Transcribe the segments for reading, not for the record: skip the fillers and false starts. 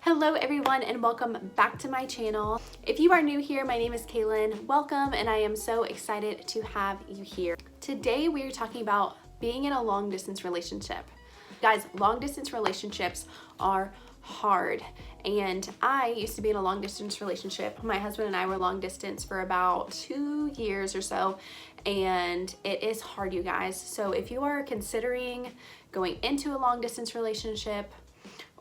Hello everyone and welcome back to my channel. If you are new here, my name is Kaylin. Welcome, and I am so excited to have you here. Today we are talking about being in a long distance relationship. Guys, long distance relationships are hard, and I used to be in a long distance relationship. My husband and I were long distance for about 2 years or so, and it is hard, you guys. So if you are considering going into a long distance relationship,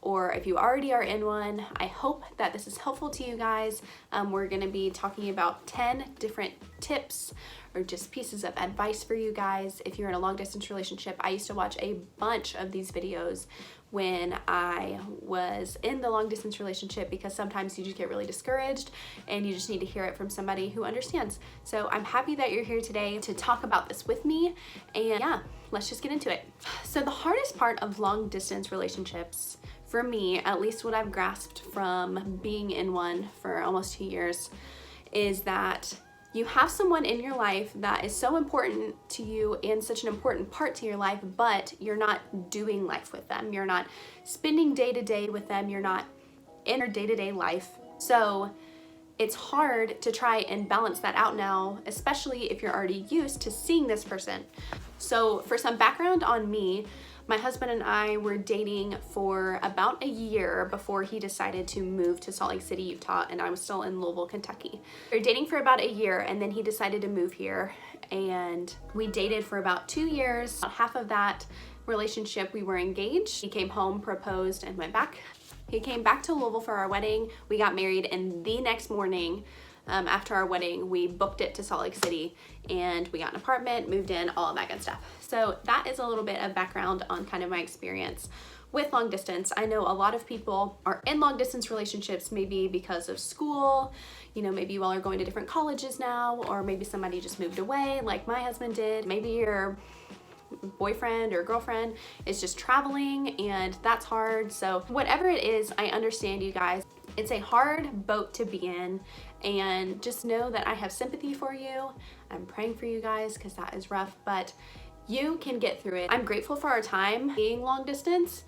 or if you already are in one, I hope that this is helpful to you guys. We're gonna be talking about 10 different tips or just pieces of advice for you guys if you're in a long distance relationship. I used to watch a bunch of these videos when I was in the long distance relationship because sometimes you just get really discouraged and you just need to hear it from somebody who understands. So I'm happy that you're here today to talk about this with me, and yeah, let's just get into it. So the hardest part of long distance relationships, for me, at least what I've grasped from being in one for almost 2 years, is that you have someone in your life that is so important to you and such an important part to your life, but you're not doing life with them. You're not spending day to day with them. You're not in their day-to-day life. So it's hard to try and balance that out now, especially if you're already used to seeing this person. So for some background on me, my husband and I were dating for about a year before he decided to move to Salt Lake City, Utah, and I was still in Louisville, Kentucky. We were dating for about a year, and then he decided to move here, and we dated for about 2 years. About half of that relationship, we were engaged. He came home, proposed, and went back. He came back to Louisville for our wedding. We got married, and the next morning, after our wedding, we booked it to Salt Lake City, and we got an apartment, moved in, all of that good stuff. So that is a little bit of background on kind of my experience with long distance. I know a lot of people are in long distance relationships maybe because of school, you know, maybe you all are going to different colleges now, or maybe somebody just moved away like my husband did. Maybe your boyfriend or girlfriend is just traveling, and that's hard. So whatever it is, I understand, you guys. It's a hard boat to be in, and just know that I have sympathy for you. I'm praying for you guys because that is rough, but you can get through it. I'm grateful for our time being long distance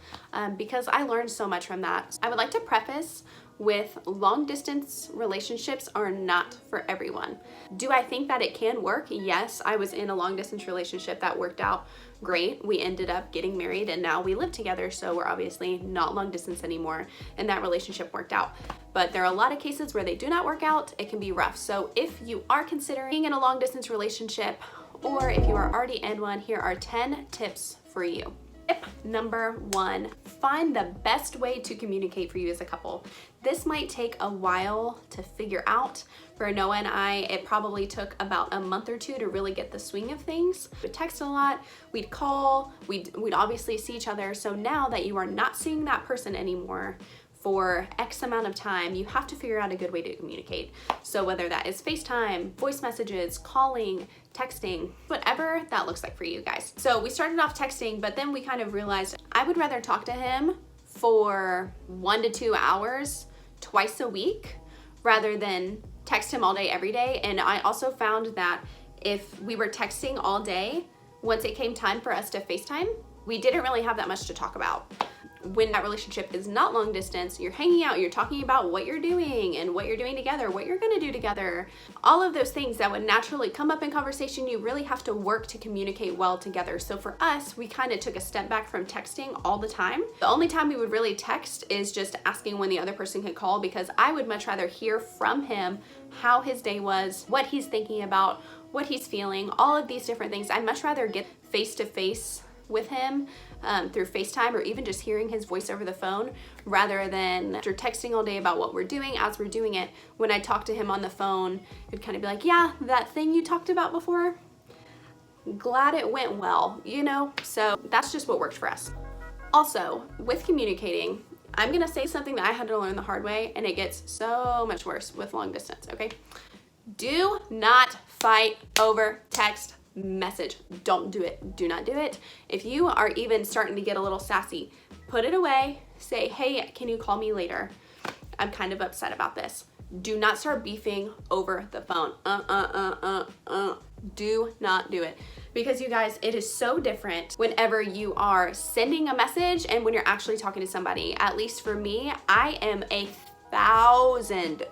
because I learned so much from that. I would like to preface with long distance relationships are not for everyone. Do I think that it can work? Yes, I was in a long distance relationship that worked out great. We ended up getting married and now we live together, so we're obviously not long distance anymore, and that relationship worked out. But there are a lot of cases where they do not work out. It can be rough. So if you are considering being in a long distance relationship, or if you are already in one, here are 10 tips for you. Tip number 1, find the best way to communicate for you as a couple. This might take a while to figure out. For Noah and I, it probably took about a month or 2 to really get the swing of things. We'd text a lot, we'd call, we'd obviously see each other. So now that you are not seeing that person anymore for X amount of time, you have to figure out a good way to communicate. So whether that is FaceTime, voice messages, calling, texting, whatever that looks like for you guys. So we started off texting, but then we kind of realized I would rather talk to him for 1 to 2 hours twice a week rather than text him all day every day. And I also found that if we were texting all day, once it came time for us to FaceTime, we didn't really have that much to talk about. When that relationship is not long distance, you're hanging out, you're talking about what you're doing and what you're doing together, what you're gonna do together. All of those things that would naturally come up in conversation, you really have to work to communicate well together. So for us, we kind of took a step back from texting all the time. The only time we would really text is just asking when the other person could call, because I would much rather hear from him how his day was, what he's thinking about, what he's feeling, all of these different things. I'd much rather get face-to-face with him through FaceTime, or even just hearing his voice over the phone, rather than after texting all day about what we're doing as we're doing it. When I talk to him on the phone, it'd kind of be like, yeah, that thing you talked about before, glad it went well, you know? So that's just what worked for us. Also, with communicating, I'm gonna say something that I had to learn the hard way, and it gets so much worse with long distance, okay? Do not fight over text message. Don't do it. Do not do it. If you are even starting to get a little sassy, put it away. Say, hey, can you call me later? I'm kind of upset about this. Do not start beefing over the phone. Do not do it. Because you guys, it is so different whenever you are sending a message and when you're actually talking to somebody. At least for me, I am 1,000%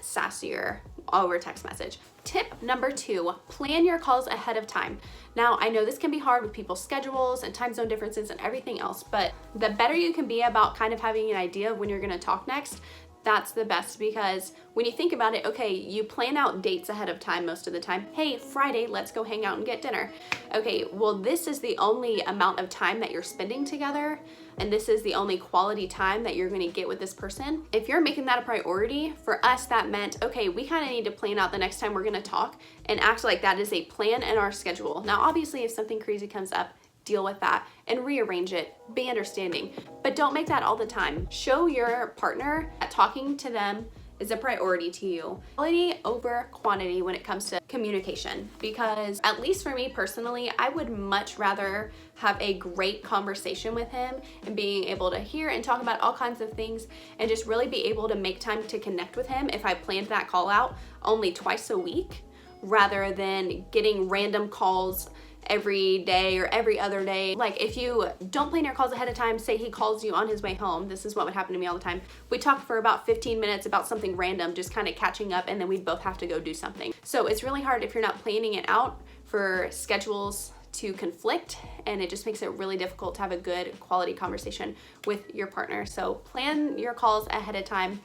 sassier over text message. Tip number 2, plan your calls ahead of time. Now, I know this can be hard with people's schedules and time zone differences and everything else, but the better you can be about kind of having an idea of when you're gonna talk next, that's the best, because when you think about it, okay, you plan out dates ahead of time most of the time. Hey, Friday, let's go hang out and get dinner. Okay, well, this is the only amount of time that you're spending together, and this is the only quality time that you're gonna get with this person. If you're making that a priority, for us, that meant, okay, we kind of need to plan out the next time we're gonna talk and act like that is a plan in our schedule. Now, obviously, if something crazy comes up, deal with that and rearrange it, be understanding, but don't make that all the time. Show your partner that talking to them is a priority to you. Quality over quantity when it comes to communication, because at least for me personally, I would much rather have a great conversation with him and being able to hear and talk about all kinds of things and just really be able to make time to connect with him if I planned that call out only twice a week, rather than getting random calls every day or every other day. Like, if you don't plan your calls ahead of time, say he calls you on his way home, this is what would happen to me all the time. We talk for about 15 minutes about something random, just kind of catching up, and then we'd both have to go do something. So it's really hard if you're not planning it out for schedules to conflict, and it just makes it really difficult to have a good quality conversation with your partner. So plan your calls ahead of time,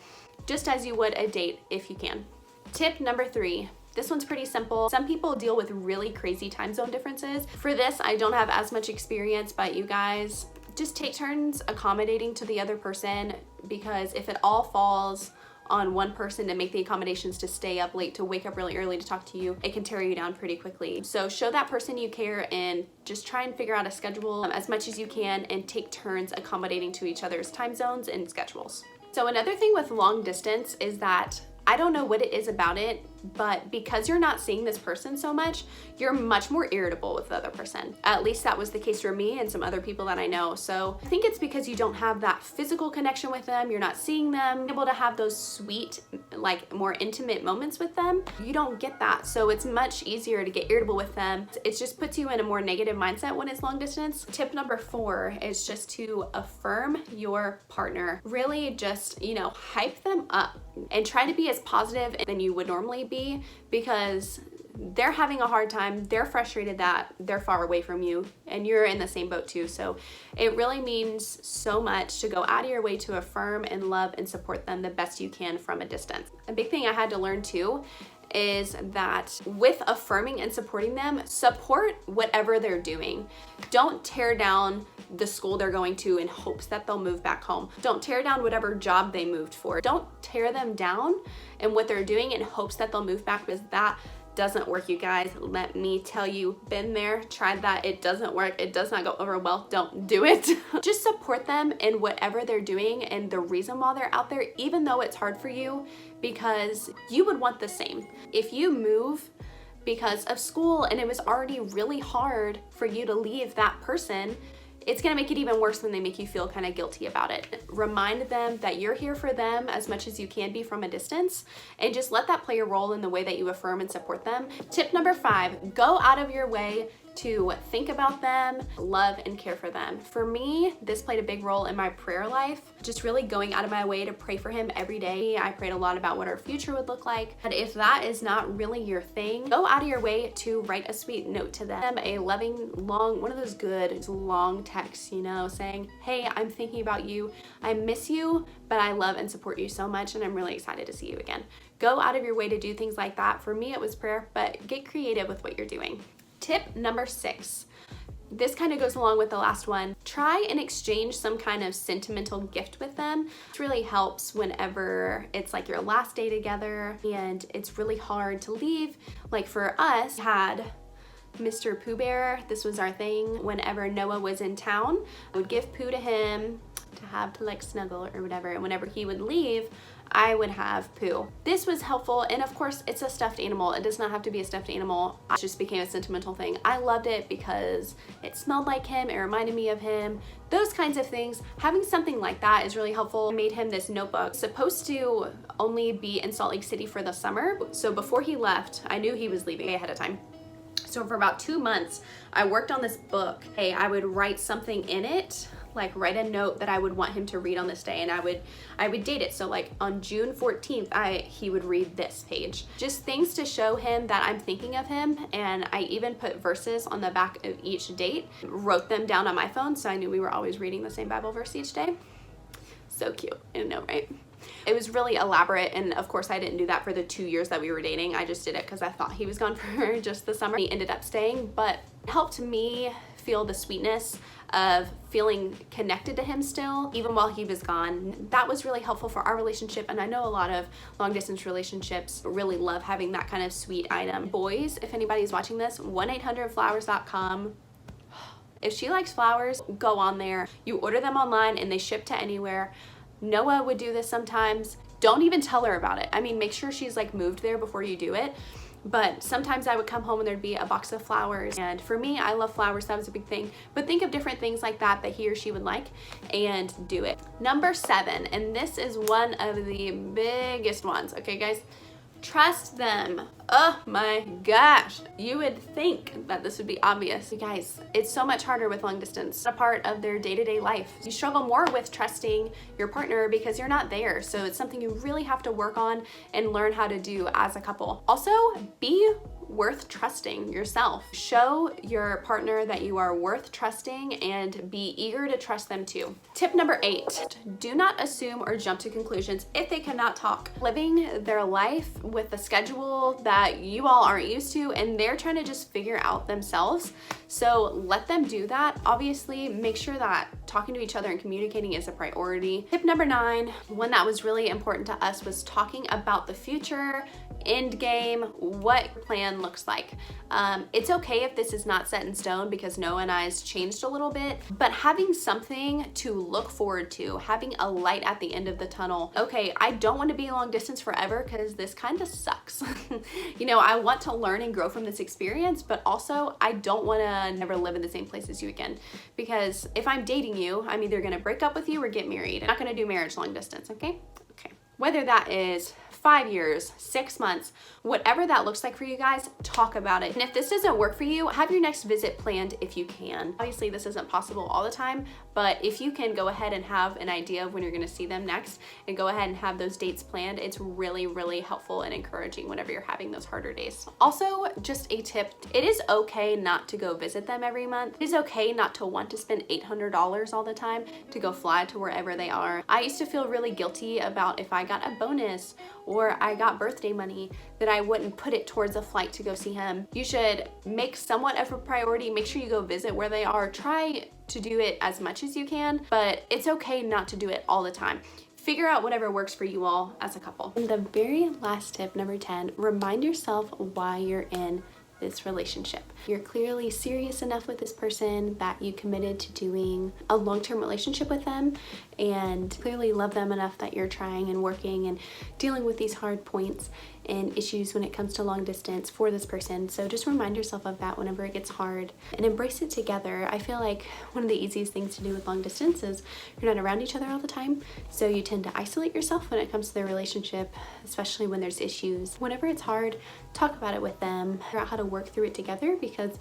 just as you would a date if you can. Tip number 3. This one's pretty simple. Some people deal with really crazy time zone differences. For this, I don't have as much experience, but you guys just take turns accommodating to the other person, because if it all falls on one person to make the accommodations to stay up late, to wake up really early to talk to you, it can tear you down pretty quickly. So show that person you care and just try and figure out a schedule as much as you can and take turns accommodating to each other's time zones and schedules. So another thing with long distance is that I don't know what it is about it, but because you're not seeing this person so much, you're much more irritable with the other person. At least that was the case for me and some other people that I know. So I think it's because you don't have that physical connection with them. You're not seeing them, able to have those sweet, like more intimate moments with them. You don't get that. So it's much easier to get irritable with them. It just puts you in a more negative mindset when it's long distance. Tip number 4 is just to affirm your partner. Really just, hype them up and try to be as positive than you would normally be, because they're having a hard time, they're frustrated that they're far away from you, and you're in the same boat too. So it really means so much to go out of your way to affirm and love and support them the best you can from a distance. A big thing I had to learn too is that with affirming and supporting them, support whatever they're doing. Don't tear down the school they're going to in hopes that they'll move back home. Don't tear down whatever job they moved for. Don't tear them down in what they're doing in hopes that they'll move back, because that doesn't work, you guys. Let me tell you, been there, tried that, it doesn't work. It does not go over well. Don't do it. Just support them in whatever they're doing and the reason why they're out there, even though it's hard for you, because you would want the same. If you move because of school and it was already really hard for you to leave that person, it's gonna make it even worse when they make you feel kind of guilty about it. Remind them that you're here for them as much as you can be from a distance, and just let that play a role in the way that you affirm and support them. Tip number 5, go out of your way to think about them, love, and care for them. For me, this played a big role in my prayer life, just really going out of my way to pray for him every day. I prayed a lot about what our future would look like. And if that is not really your thing, go out of your way to write a sweet note to them, a loving, long, one of those good long texts, saying, hey, I'm thinking about you. I miss you, but I love and support you so much, and I'm really excited to see you again. Go out of your way to do things like that. For me, it was prayer, but get creative with what you're doing. Tip number 6. This kind of goes along with the last one. Try and exchange some kind of sentimental gift with them. It really helps whenever it's like your last day together and it's really hard to leave. Like for us, had Mr. Pooh Bear. This was our thing. Whenever Noah was in town, I would give Pooh to him to have to like snuggle or whatever, and whenever he would leave, I would have Pooh. This was helpful, and of course it's a stuffed animal. It does not have to be a stuffed animal. It just became a sentimental thing. I loved it because it smelled like him, it reminded me of him, those kinds of things. Having something like that is really helpful. I made him this notebook. It's supposed to only be in Salt Lake City for the summer, so before he left, I knew he was leaving ahead of time. So for about 2 months, I worked on this book. Hey, I would write something in it, like write a note that I would want him to read on this day, and I would date it. So like on June 14th, he would read this page. Just things to show him that I'm thinking of him, and I even put verses on the back of each date, wrote them down on my phone, so I knew we were always reading the same Bible verse each day. So cute, I know, right? It was really elaborate, and of course I didn't do that for the 2 years that we were dating. I just did it because I thought he was gone for just the summer. He ended up staying, but it helped me feel the sweetness of feeling connected to him still, even while he was gone. That was really helpful for our relationship, and I know a lot of long distance relationships really love having that kind of sweet item. Boys, if anybody's watching this, 1-800-flowers.com. If she likes flowers, go on there. You order them online and they ship to anywhere. Noah would do this sometimes. Don't even tell her about it. I mean, make sure she's like moved there before you do it. But sometimes I would come home and there'd be a box of flowers. And for me, I love flowers. That was a big thing. But think of different things like that he or she would like and do it. Number 7, and this is one of the biggest ones. Okay, guys? Trust them. Oh my gosh. You would think that this would be obvious. You guys, it's so much harder with long distance. It's a part of their day-to-day life. You struggle more with trusting your partner because you're not there. So it's something you really have to work on and learn how to do as a couple. Also, be worth trusting yourself. Show your partner that you are worth trusting and be eager to trust them too. Tip number 8, do not assume or jump to conclusions if they cannot talk. Living their life with a schedule that you all aren't used to, and they're trying to just figure out themselves. So let them do that. Obviously, make sure that talking to each other and communicating is a priority. Tip number 9, one that was really important to us, was talking about the future, end game, what plan looks like. It's okay if this is not set in stone because Noah and I's changed a little bit, but having something to look forward to, having a light at the end of the tunnel. Okay, I don't want to be long distance forever because this kind of sucks. You know, I want to learn and grow from this experience, but also I don't want to never live in the same place as you again, because if I'm dating you, I'm either going to break up with you or get married. I'm not going to do marriage long distance, okay? Okay. Whether that is 5 years, 6 months, whatever that looks like for you guys, talk about it. And if this doesn't work for you, have your next visit planned if you can. Obviously, this isn't possible all the time, but if you can go ahead and have an idea of when you're gonna see them next and go ahead and have those dates planned, it's really, really helpful and encouraging whenever you're having those harder days. Also, just a tip, it is okay not to go visit them every month. It is okay not to want to spend $800 all the time to go fly to wherever they are. I used to feel really guilty about if I got a bonus or I got birthday money that I wouldn't put it towards a flight to go see him. You should make somewhat of a priority. Make sure you go visit where they are. Try to do it as much as you can, but it's okay not to do it all the time. Figure out whatever works for you all as a couple. And the very last tip, number 10, remind yourself why you're in this relationship. You're clearly serious enough with this person that you committed to doing a long-term relationship with them, and clearly love them enough that you're trying and working and dealing with these hard points and issues when it comes to long distance for this person. So just remind yourself of that whenever it gets hard and embrace it together. I feel like one of the easiest things to do with long distance is you're not around each other all the time, so you tend to isolate yourself when it comes to their relationship, especially when there's issues. Whenever it's hard, talk about it with them, figure out how to work through it together, because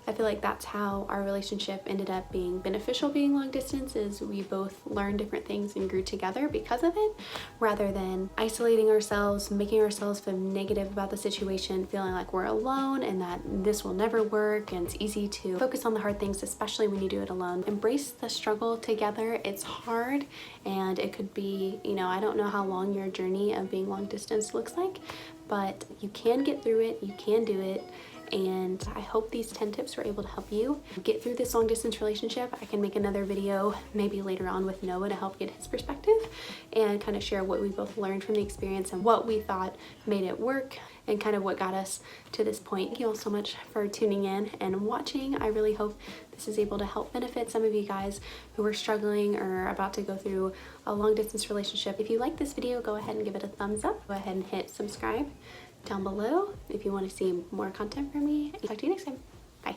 I feel like that's how our relationship ended up being beneficial being long distance, is we both learned different things and grew together because of it, rather than isolating ourselves, making ourselves feel negative about the situation, feeling like we're alone and that this will never work. And it's easy to focus on the hard things, especially when you do it alone. Embrace the struggle together. It's hard, and it could be, you know, I don't know how long your journey of being long distance looks like, but you can get through it, you can do it. and I hope these 10 tips were able to help you get through this long distance relationship. I can make another video maybe later on with Noah to help get his perspective and kind of share what we both learned from the experience and what we thought made it work and kind of what got us to this point. Thank you all so much for tuning in and watching. I really hope this is able to help benefit some of you guys who are struggling or about to go through a long distance relationship. If you like this video, go ahead and give it a thumbs up. Go ahead and hit subscribe down below if you want to see more content from me. Talk to you next time. Bye.